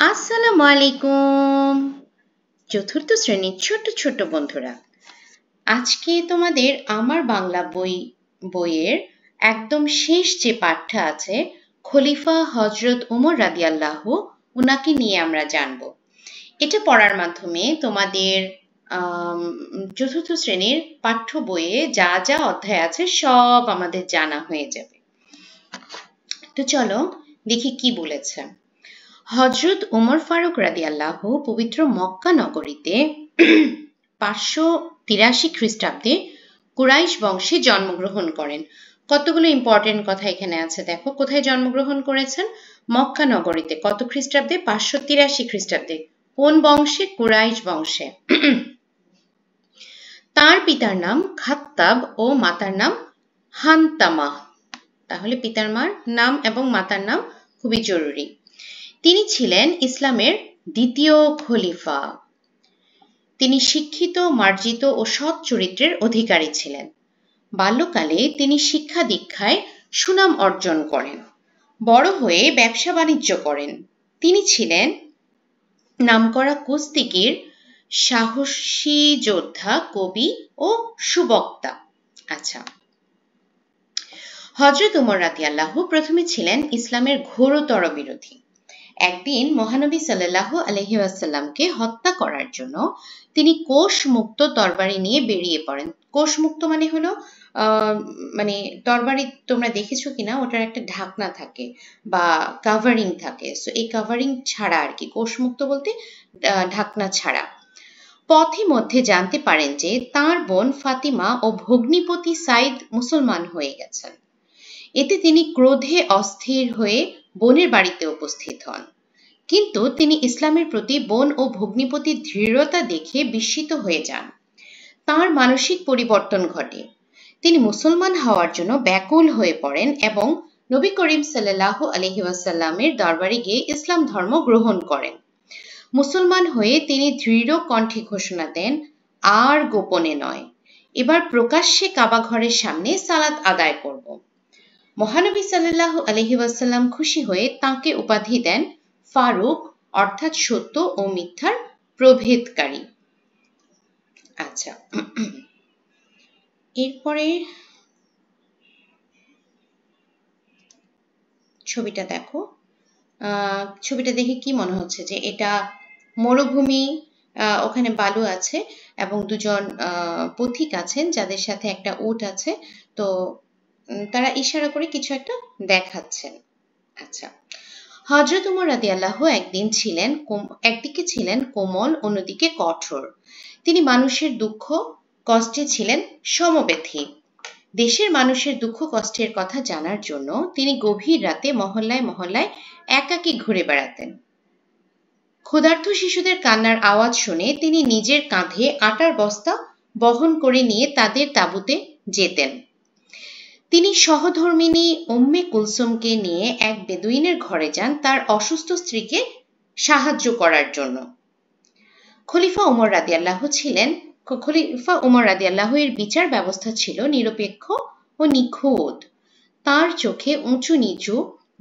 আসসালামু আলাইকুম। চতুর্থ শ্রেণীর ছোট ছোট বন্ধুরা, আজকে তোমাদের আমার বাংলা বইয়ের একদম শেষ যে পাঠটা আছে, খলিফা হযরত ওমর রাদিয়াল্লাহু উনাকে নিয়ে আমরা জানব। এটা পড়ার মাধ্যমে তোমাদের চতুর্থ শ্রেণীর পাঠ্য বইয়ে যা যা অধ্যায় আছে সব আমাদের জানা হয়ে যাবে। তো চলো দেখি কি বলেছে। হযরত ওমর ফারুক রাদিয়াল্লাহু পবিত্র মক্কা নগরীতে 583 খ্রিস্টাব্দে কুরাইশ বংশে জন্মগ্রহণ করেন। কতগুলো ইম্পর্টেন্ট কথা এখানে আছে দেখো। কোথায় জন্মগ্রহণ করেছেন? মক্কা নগরীতে। কত খ্রিস্টাব্দে? 583 খ্রিস্টাব্দে। কোন বংশে? কুরাইশ বংশে। তার পিতার নাম খাত্তাব ও মাতার নাম হানতামা। তাহলে পিতার নাম এবং মাতার নাম খুবই জরুরি। তিনি ছিলেন ইসলামের দ্বিতীয় খলিফা। তিনি শিক্ষিত, মার্জিত ও সৎ চরিত্রের অধিকারী ছিলেন। বাল্যকালে তিনি শিক্ষা দীক্ষায় সুনাম অর্জন করেন। বড় হয়ে ব্যবসা বাণিজ্য করেন। তিনি ছিলেন নামকরা কুস্তিগীর, সাহসী যোদ্ধা, কবি ও সুবক্তা। আচ্ছা, হযরত ওমর রাদিয়াল্লাহু প্রথমে ছিলেন ইসলামের ঘোরতর বিরোধী। একদিন মহানবী সাল্লাল্লাহু আলাইহি ওয়াসাল্লামকে হত্যা করার জন্য তিনি কোষমুক্ত তরবারি নিয়ে বেরিয়ে পড়েন। কোষমুক্ত মানে হলো মানে তরবারি তোমরা দেখেছো কিনা, ওটার একটা ঢাকনা থাকে বা কাভারিং থাকে। সো এই কাভারিং ছাড়া আর কি, কোষমুক্ত বলতে ঢাকনা ছাড়া। পথে মধ্যে জানতে পারেন যে তাঁর বোন ফাতিমা ও ভগ্নিপতি সাইদ মুসলমান হয়ে গেছেন। এতে তিনি ক্রোধে অস্থির হয়ে বোনের বাড়িতে উপস্থিত হন। কিন্তু তিনি ইসলামের প্রতি বোন ও ভগ্নিপতির দৃঢ়তা দেখে বিস্মিত হয়ে যান। তাঁর মানসিক পরিবর্তন ঘটে। তিনি মুসলমান হওয়ার জন্য ব্যাকুল হয়ে পড়েন এবং নবী করিম সাল্লাল্লাহু আলাইহি ওয়াসাল্লামের দরবারে গিয়ে ইসলাম ধর্ম গ্রহণ করেন। মুসলমান হয়ে তিনি দৃঢ় কণ্ঠে ঘোষণা দেন, আর গোপনে নয়, এবার প্রকাশ্যে কাবা ঘরের সামনে সালাত আদায় করব। মহানবী সাল্লাল্লাহু আলাইহি ওয়াসাল্লাম খুশি হয়ে তাঁকে উপাধি দেন ফারুক, অর্থাৎ সত্য ও মিথ্যার প্রভেদকারী। আচ্ছা, এরপরে ছবিটা দেখো। ছবিটা দেখে কি মনে হচ্ছে? যে এটা মরুভূমি, ওখানে বালু আছে এবং দুজন পথিক আছেন যাদের সাথে একটা উট আছে। তো তারা ইশারা করে কিছু একটা দেখাচ্ছেন। আচ্ছা, হযরত ওমর রাদিয়াল্লাহু একদিকে ছিলেন কোমল, অন্যদিকে কঠোর। তিনি মানুষের দুঃখ কষ্টে ছিলেন সমব্যথী। দেশের মানুষের দুঃখ কষ্টের কথা জানার জন্য তিনি গভীর রাতে মহল্লায় মহল্লায় একাকী ঘুরে বেড়াতেন। ক্ষুধার্ত শিশুদের কান্নার আওয়াজ শুনে তিনি নিজের কাঁধে আটার বস্তা বহন করে নিয়ে তাদের তাঁবুতে যেতেন। তিনি সহধর্মিণী উম্মে কুলসুমকে নিয়ে এক বেদুইনের ঘরে যান তার অসুস্থ স্ত্রীকে সাহায্য করার জন্য। খলিফা ওমর রাদিয়াল্লাহু এর বিচার ব্যবস্থা ছিল নিরপেক্ষ ও নিখুঁত। তার চোখে উঁচু নিচু,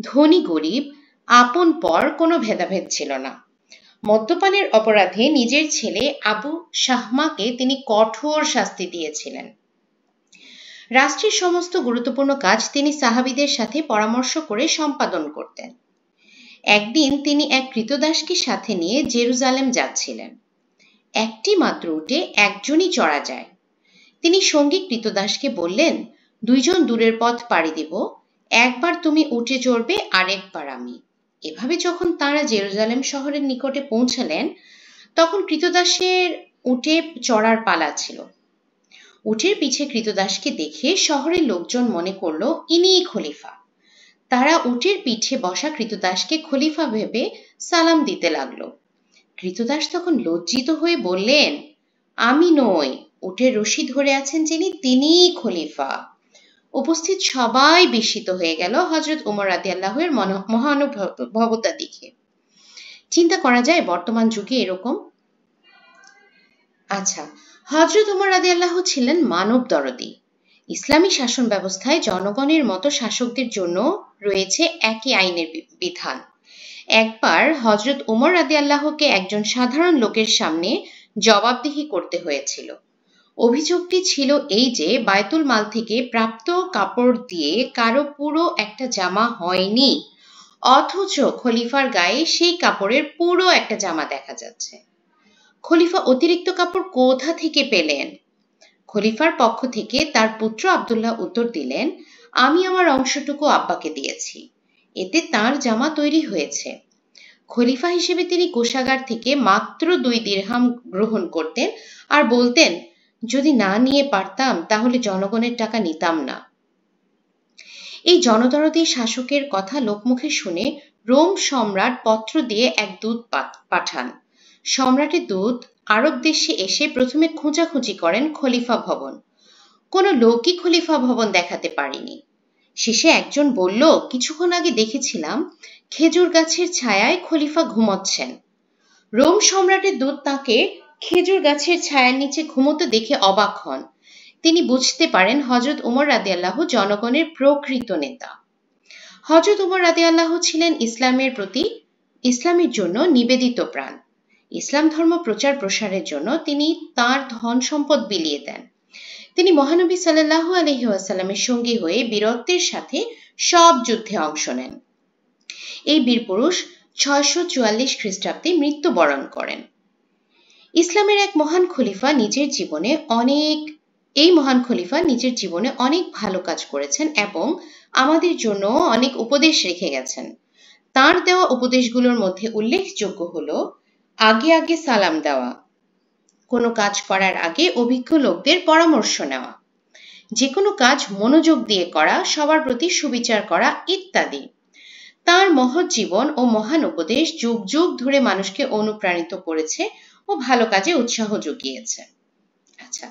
ধনী গরিব, আপন পর কোনো ভেদাভেদ ছিল না। মদ্যপানের অপরাধে নিজের ছেলে আবু শাহমাকে তিনি কঠোর শাস্তি দিয়েছিলেন। রাষ্ট্রের সমস্ত গুরুত্বপূর্ণ কাজ তিনি সাহাবীদের সাথে পরামর্শ করে সম্পাদন করতেন। একদিন তিনি এক ক্রীতদাসকে সাথে নিয়ে জেরুজালেম যাচ্ছিলেন। একটি মাত্র উটে একজনই চড়া যায়। তিনি সঙ্গী ক্রীতদাসকে বললেন, দুইজন দূরের পথ পাড়ি দেব, একবার তুমি উটে চড়বে, আরেকবার আমি। এভাবে যখন তাঁরা জেরুজালেম শহরের নিকটে পৌঁছালেন, তখন ক্রীতদাসের উটে চড়ার পালা ছিল। উটের পিছে ক্রীতদাসকে দেখে শহরের লোকজন মনে করল ইনিই খলিফা। তারা উটের পিঠে বসা ক্রীতদাসকে খলিফা ভেবে সালাম দিতে লাগলো। ক্রীতদাস তখন লজ্জিত হয়ে বললেন, আমি নই, উটের রশি ধরে আছেন যিনি, তিনিই খলিফা। উপস্থিত সবাই বিস্মিত হয়ে গেল হযরত ওমর রাদিয়াল্লাহু এর মহানুভবতা দেখে। চিন্তা করা যায় বর্তমান যুগে এরকম। আচ্ছা, হযরত ওমর রাদিয়াল্লাহু ছিলেন মানব দরদী। ইসলামী শাসন ব্যবস্থায় জনগণের মতো শাসকদের জন্য রয়েছে একই আইনের বিধান। একবার হযরত উমর রাদিয়াল্লাহুকে একজন সাধারণ লোকের সামনে জবাবদিহি করতে হয়েছিল। অভিযোগটি ছিল এই যে বায়তুল মাল থেকে প্রাপ্ত কাপড় দিয়ে কারো পুরো একটা জামা হয়নি, অথচ খলিফার গায়ে সেই কাপড়ের পুরো একটা জামা দেখা যাচ্ছে। খলিফা অতিরিক্ত কাপড় কোথা থেকে পেলেন? খলিফার পক্ষ থেকে তার পুত্র আব্দুল্লাহ উত্তর দিলেন, আমি আমার অংশটুকু আব্বাকে দিয়েছি, এতে তার জামা তৈরি হয়েছে। খলিফা হিসেবে তিনি কোষাগার থেকে মাত্র 2 দিরহাম গ্রহণ করতেন আর বলতেন, যদি না নিয়ে পারতাম তাহলে জনগণের টাকা নিতাম না। এই জনদরদী শাসকের কথা লোকমুখে শুনে রোম সম্রাট পত্র দিয়ে এক দূত পাঠান। সম্রাটের দূত আরব দেশে এসে প্রথমে খোঁজাখুঁজি করেন খলিফা ভবন। কোনো লোকই খলিফা ভবন দেখাতে পারেনি। শেষে একজন বলল, কিছুক্ষণ আগে দেখেছিলাম খেজুর গাছের ছায়ায় খলিফা ঘুমোচ্ছেন। রোম সম্রাটের দূত তাকে খেজুর গাছের ছায়ার নিচে ঘুমোতে দেখে অবাক হন। তিনি বুঝতে পারেন হযরত উমর রাদিয়াল্লাহু জনগণের প্রকৃত নেতা। হযরত উমর রাদিয়াল্লাহু ছিলেন ইসলামের জন্য নিবেদিত প্রাণ। ইসলাম ধর্ম প্রচার প্রসারের জন্য তিনি তার ধন সম্পদ বিলিয়ে দেন। তিনি মহানবী সাল্লাল্লাহু আলাইহি ওয়াসাল্লামের সঙ্গী হয়ে বীরত্বের সাথে সব যুদ্ধে অংশ নেন। এই বীরপুরুষ 644 খ্রিস্টাব্দে মৃত্যুবরণ করেন। ইসলামের এক মহান খলিফা নিজের জীবনে অনেক ভালো কাজ করেছেন এবং আমাদের জন্য অনেক উপদেশ রেখে গেছেন। তার দেওয়া উপদেশগুলোর মধ্যে উল্লেখযোগ্য হলো, আগে আগে সালাম দেওয়া, কোনো কাজ করার আগে অভিজ্ঞ লোকদের পরামর্শ নেওয়া, যে কোনো কাজ মনোযোগ দিয়ে করা, সবার প্রতি সুবিচার করা ইত্যাদি। তার মহৎ জীবন ও মহান উপদেশ যুগ যুগ ধরে মানুষকে অনুপ্রাণিত করেছে ও ভালো কাজে উৎসাহ জুগিয়েছে। আচ্ছা,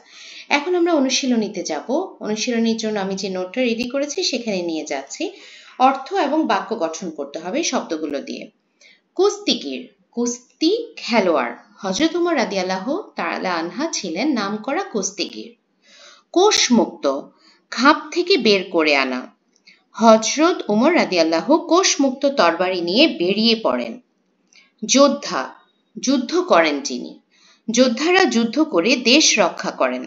এখন আমরা অনুশীলনীতে যাব। অনুশীলনীর জন্য আমি যে নোটটা রেডি করেছি সেখানে নিয়ে যাচ্ছি। অর্থ এবং বাক্য গঠন করতে হবে শব্দগুলো দিয়ে। কুস্তিগীর, কুস্তি খেলোয়াড়। হযরত উমর রাদিয়াল্লাহু তাআলা আনহা ছিলেন নামকরা কুস্তিগীর। কোষমুক্ত, খাপ থেকে বের করে আনা। হযরত উমর রাদিয়াল্লাহু কোষমুক্ত তরবারি নিয়ে বেরিয়ে পড়েন। যোদ্ধা, যুদ্ধ করেন যিনি। যোদ্ধারা যুদ্ধ করে দেশ রক্ষা করেন।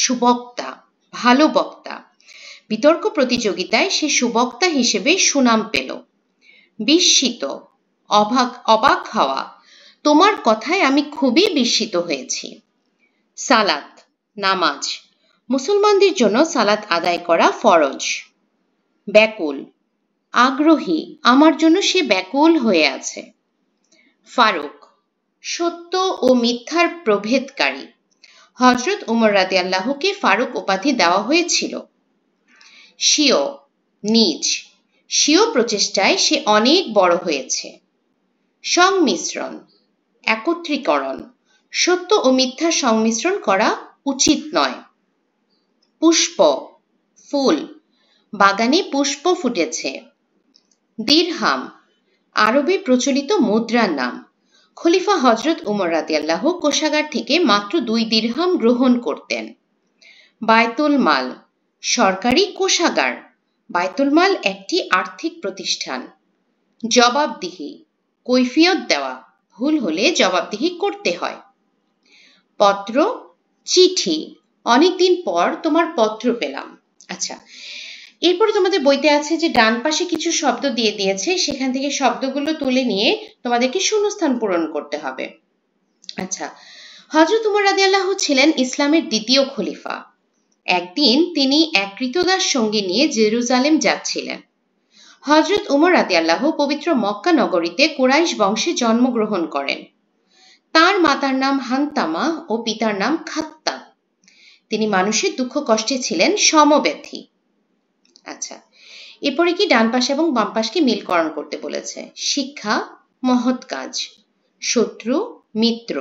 সুবক্তা, ভালো বক্তা। বিতর্ক প্রতিযোগিতায় সে সুবক্তা হিসেবে সুনাম পেল। বিস্মিত, অবাক হওয়া, তোমার কথায় আমি খুবই বিস্মিত হয়েছি। সালাত, নামাজ। মুসলমানদের জন্য সালাত আদায় করা ফরজ। ব্যাকুল, আগ্রহী, আমার জন্য সে ব্যাকুল হয়ে আছে। ফারুক, সত্য ও মিথ্যার প্রভেদকারী। হযরত উমর রাদিয়াল্লাহুকে ফারুক উপাধি দেওয়া হয়েছিল। স্বীয়, নিজ। স্বীয় প্রচেষ্টায় সে অনেক বড় হয়েছে। সংমিশ্রণ, একত্রীকরণ। সত্য ও মিথ্যা সংমিশ্রণ করা উচিত নয়। পুষ্প, ফুল। বাগানে পুষ্প ফুটেছে। দিরহাম, আরবে প্রচলিত মুদ্রার নাম। খলিফা হযরত উমর রাদিয়াল্লাহু কোষাগার থেকে মাত্র 2 দিরহাম গ্রহণ করতেন। বায়তুল মাল, সরকারি কোষাগার। বায়তুল মাল একটি আর্থিক প্রতিষ্ঠান। জবাবদিহি, কৈফিয়ত দেওয়া, ভুল হলে জবাবদিহি করতে হয়। পত্র, চিঠি। অনেকদিন পর তোমার পত্র পেলাম। আচ্ছা, এরপরে তোমাদের বইতে আছে যে ডান পাশে কিছু শব্দ দিয়ে দিয়েছে, সেখান থেকে শব্দগুলো তুলে নিয়ে তোমাদেরকে শূন্যস্থান পূরণ করতে হবে। আচ্ছা, হযরত উমর রাদিয়াল্লাহু ছিলেন ইসলামের দ্বিতীয় খলিফা। একদিন তিনি এক কৃতদাস সঙ্গী নিয়ে জেরুজালেম যাচ্ছিলেন। হযরত উমর রাদিয়াল্লাহু পবিত্র মক্কা নগরীতে কুরাইশ বংশে জন্মগ্রহণ করেন। তার মাতার নাম হান্তামা ও পিতার নাম খাত্তাব। তিনি মানুষের দুঃখ কষ্টে ছিলেন সমব্যথী। আচ্ছা, এরপরে কি ডান পাশ এবং বাম পাশকে মিলকরণ করতে বলেছে। শিক্ষা, মহৎ কাজ। শত্রু, মিত্র।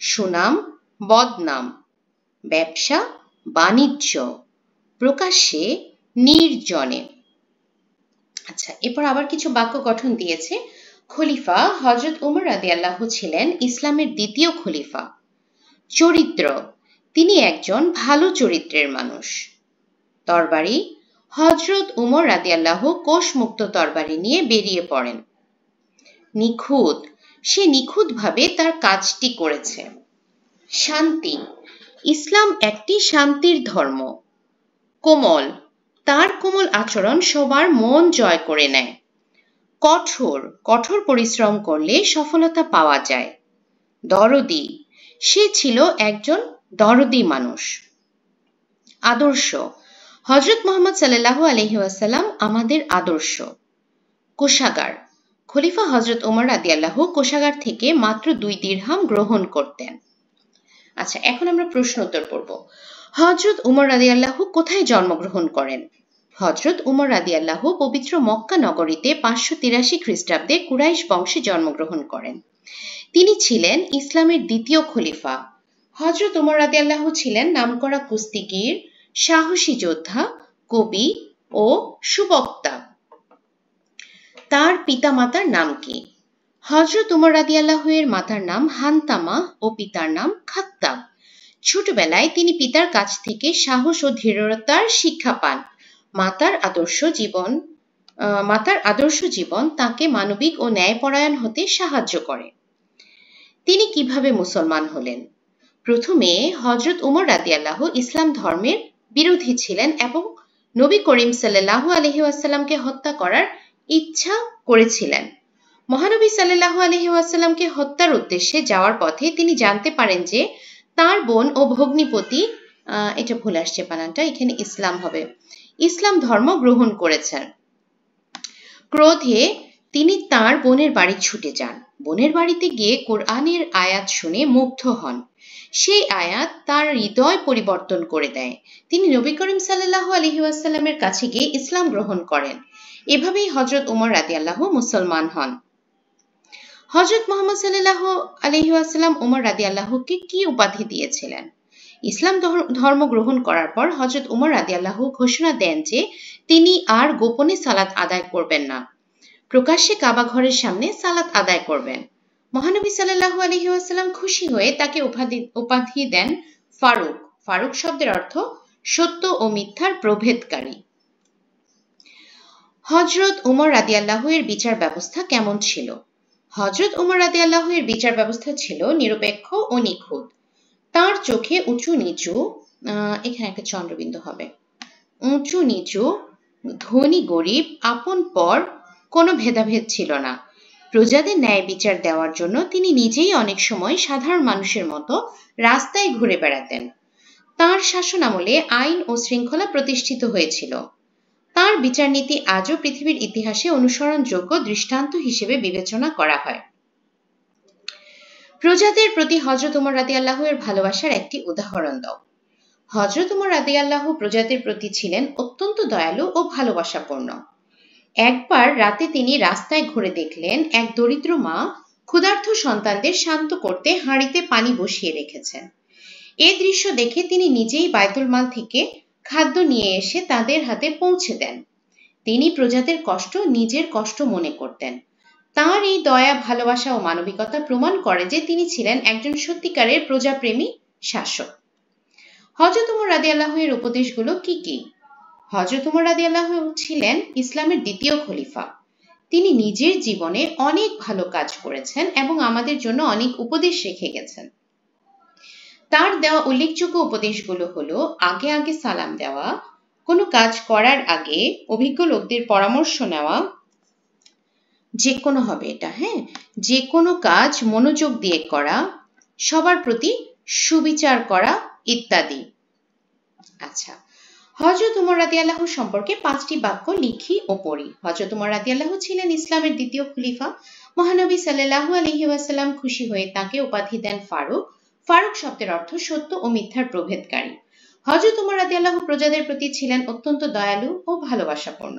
সুনাম, বদনাম। ব্যবসা, বাণিজ্য। প্রকাশ্যে, নির্জনে। আচ্ছা, এরপর আবার কিছু বাক্য গঠন দিয়েছে। খলিফা হযরত উমর রাদিয়াল্লাহু ছিলেন ইসলামের দ্বিতীয় খলিফা। চরিত্র, তিনি একজন ভালো চরিত্রের মানুষ। তরবারি, হযরত উমর রাদিয়াল্লাহু কোষমুক্ত তরবারি নিয়ে বেরিয়ে পড়েন। নিখুঁত, সে নিখুঁতভাবে তার কাজটি করেছে। শান্তি, ইসলাম একটি শান্তির ধর্ম। কোমল, তার কোমল আচরণ সবার মন জয় করে নেয়। কঠোর, কঠোর পরিশ্রম করলে সফলতা পাওয়া যায়। দরদি, সে ছিল একজন দরদি মানুষ। আদর্শ, হযরত মুহাম্মদ সাল্লাল্লাহু আলাইহি ওয়াসাল্লাম আমাদের আদর্শ। কোষাগার, খলিফা হযরত ওমর রাদিয়াল্লাহু কোষাগার থেকে মাত্র 2 দিরহাম গ্রহণ করতেন। আচ্ছা, এখন আমরা প্রশ্ন উত্তর পড়ব। হযরত ওমর রাদিয়াল্লাহু কোথায় জন্মগ্রহণ করেন? হযরত ওমর রাদিয়াল্লাহু পবিত্র মক্কা নগরীতে 583 খ্রিস্টাব্দে কুরাইশ বংশে জন্মগ্রহণ করেন। তিনি ছিলেন ইসলামের দ্বিতীয় খলিফা। হযরত ওমর রাদিয়াল্লাহু ছিলেন নামকরা কুস্তিগীর, সাহসী যোদ্ধা, কবি ও সুবক্তা। তার পিতামাতার নাম কি? হযরত ওমর রাদিয়াল্লাহু এর মাতার নাম হানতামা ও পিতার নাম খাত্তাব। ছোটবেলায় তিনি পিতার কাছ থেকে সাহস ও দৃঢ়তার শিক্ষা পান। মাতার আদর্শ জীবন তাকে মানবিক ও ন্যায়পরায়ণ হতে সাহায্য করে। তিনি কিভাবে মুসলমান হলেন? প্রথমে হযরত ওমর রাদিয়াল্লাহু ইসলাম ধর্মের বিরোধী ছিলেন এবং নবী করিম সাল্লাল্লাহু আলাইহি ওয়াসাল্লামকে হত্যা করার ইচ্ছা করেছিলেন। মহানবী সাল্লাল্লাহু আলাইহি ওয়াসাল্লামকে হত্যার উদ্দেশ্যে যাওয়ার পথে তিনি জানতে পারেন যে তার বোন ও ভগ্নিপতি, এটা ভুল আসছে বানানটা, এখানে ইসলাম হবে, ইসলাম ধর্ম গ্রহণ করেছেন। ক্রোধে তিনি তার বোনের বাড়ি ছুটে যান। বোনের বাড়িতে গিয়ে কোরআনের আয়াত শুনে মুগ্ধ হন। সেই আয়াত তার হৃদয় পরিবর্তন করে দেয়। তিনি নবী করিম সাল্লাল্লাহু আলাইহি ওয়াসাল্লামের কাছে গিয়ে ইসলাম গ্রহণ করেন। এভাবেই হযরত ওমর রাদিয়াল্লাহু মুসলমান হন। হযরত মুহাম্মদ সাল্লাল্লাহু আলাইহি ওয়াসাল্লাম ওমর রাদিয়াল্লাহুকে কি উপাধি দিয়েছিলেন? ইসলাম ধর্ম গ্রহণ করার পর হযরত ওমর রাদিয়াল্লাহু ঘোষণা দেন যে তিনি আর গোপনে সালাত আদায় করবেন না, প্রকাশ্যে কাবা ঘরের সামনে সালাত আদায় করবেন। মহানবী সাল্লাল্লাহু আলাইহি ওয়াসাল্লাম খুশি হয়ে তাকে উপাধি দেন ফারুক। ফারুক শব্দের অর্থ সত্য ও মিথ্যার প্রভেদকারী। হযরত ওমর রাদিয়াল্লাহু এর বিচার ব্যবস্থা কেমন ছিল? হযরত ওমর রাদিয়াল্লাহু এর বিচার ব্যবস্থা ছিল নিরপেক্ষ ও নিখুঁত। তার চোখে উঁচু নিচু, এখানে একটা চন্দ্রবিন্দু হবে, উঁচু নিচু, ধনী গরিব, আপন পর কোনো ভেদাভেদ ছিল না। প্রজাদের ন্যায় বিচার দেওয়ার জন্য তিনি নিজেই অনেক সময় সাধারণ মানুষের মতো রাস্তায় ঘুরে বেড়াতেন। তার শাসনামলে আইন ও শৃঙ্খলা প্রতিষ্ঠিত হয়েছিল। তার বিচারনীতি আজও পৃথিবীর ইতিহাসে অনুসরণযোগ্য দৃষ্টান্ত হিসেবে বিবেচনা করা হয়। প্রজাদের প্রতি হযরত ওমর রাদিয়াল্লাহু এর ভালোবাসার একটি উদাহরণ দাও। হযরত ওমর রাদিয়াল্লাহু প্রজাদের প্রতি ছিলেন অত্যন্ত দয়ালু ও ভালোবাসাপূর্ণ। একবার রাতে তিনি রাস্তায় ঘুরে দেখলেন এক দরিদ্র মা ক্ষুধার্ত সন্তানদের শান্ত করতে হাঁড়িতে পানি বসিয়ে রেখেছেন। এ দৃশ্য দেখে তিনি নিজেই বায়তুল মাল থেকে খাদ্য নিয়ে এসে তাদের হাতে পৌঁছে দেন। তিনি প্রজাদের কষ্ট নিজের কষ্ট মনে করতেন। তাঁর এই দয়া, ভালোবাসা ও মানবিকতা প্রমাণ করে যে তিনি ছিলেন একজন সত্যিকারের প্রজাপ্রেমী শাসক। হযরত ওমর রাদিয়াল্লাহু এর উপদেশগুলো কি কি? হযরত ওমর রাদিয়াল্লাহু ছিলেন ইসলামের দ্বিতীয় খলিফা। তিনি নিজের জীবনে অনেক ভালো কাজ করেছেন এবং আমাদের জন্য অনেক উপদেশ রেখে গেছেন। তার দেওয়া উল্লেখযোগ্য উপদেশগুলো হলো আগে আগে সালাম দেওয়া, কোনো কাজ করার আগে অভিজ্ঞ লোকদের পরামর্শ নেওয়া, যে কোনো কাজ মনোযোগ দিয়ে করা, সবার প্রতি সুবিচার করা ইত্যাদি। আচ্ছা, হযরত ওমর রাদিয়াল্লাহু সম্পর্কে 5টি বাক্য লিখি ও পড়ি। হযরত ওমর রাদিয়াল্লাহু ছিলেন ইসলামের দ্বিতীয় খলিফা। মহানবী সাল্লাল্লাহু আলাইহি ওয়াসাল্লাম খুশি হয়ে তাকে উপাধি দেন ফারুক। ফারুক শব্দের অর্থ সত্য ও মিথ্যার প্রভেদকারী। হযরত ওমর রাদিয়াল্লাহু প্রজাদের প্রতি ছিলেন অত্যন্ত দয়ালু ও ভালোবাসাপূর্ণ।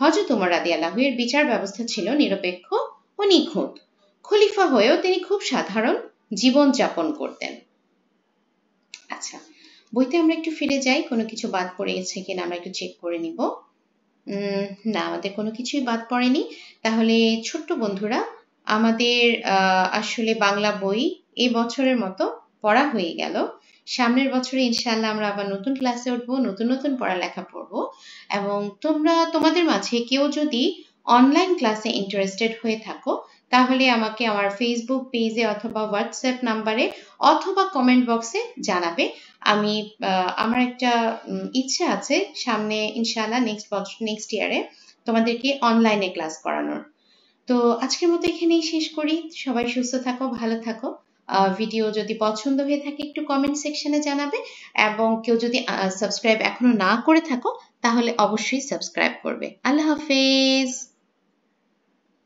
হযরত ওমর রাদিয়াল্লাহু এর বিচার ব্যবস্থা ছিল নিরপেক্ষ ও নিখুঁত। খলিফা হয়েও তিনি খুব সাধারণ জীবন যাপন করতেন। আচ্ছা, বইতে আমরা একটু ফিরে যাই, কোনো কিছু বাদ পড়ে গেছে কিনা আমরা একটু চেক করে নিব। না, আমাদের কোনো কিছুই বাদ পড়েনি। তাহলে ছোট্ট বন্ধুরা, আমাদের আসলে বাংলা বই এই বছরের মতো পড়া হয়ে গেল। সামনের বছরে ইনশাআল্লাহ আমরা আবার নতুন ক্লাসে উঠবো, নতুন নতুন পড়ালেখা পড়বো। এবং তোমাদের মাঝে কেউ যদি অনলাইন ক্লাসে ইন্টারেস্টেড হয়ে থাকো তাহলে আমাকে আমার ফেসবুক পেজে অথবা হোয়াটসঅ্যাপ নাম্বারে অথবা কমেন্ট বক্সে জানাবে। আমি আমার একটা ইচ্ছা আছে সামনে ইনশাআল্লাহ নেক্সট ইয়ারে তোমাদেরকে অনলাইনে ক্লাস করানোর। তো আজকের মতো এখানেই শেষ করি। সবাই সুস্থ থাকো, ভালো থাকো। ভিডিও যদি পছন্দ হয়ে থাকে একটু কমেন্ট সেকশনে জানাবে, এবং কেউ যদি সাবস্ক্রাইব এখনো না করে থাকো তাহলে অবশ্যই সাবস্ক্রাইব করবে। আল্লাহ হাফেজ।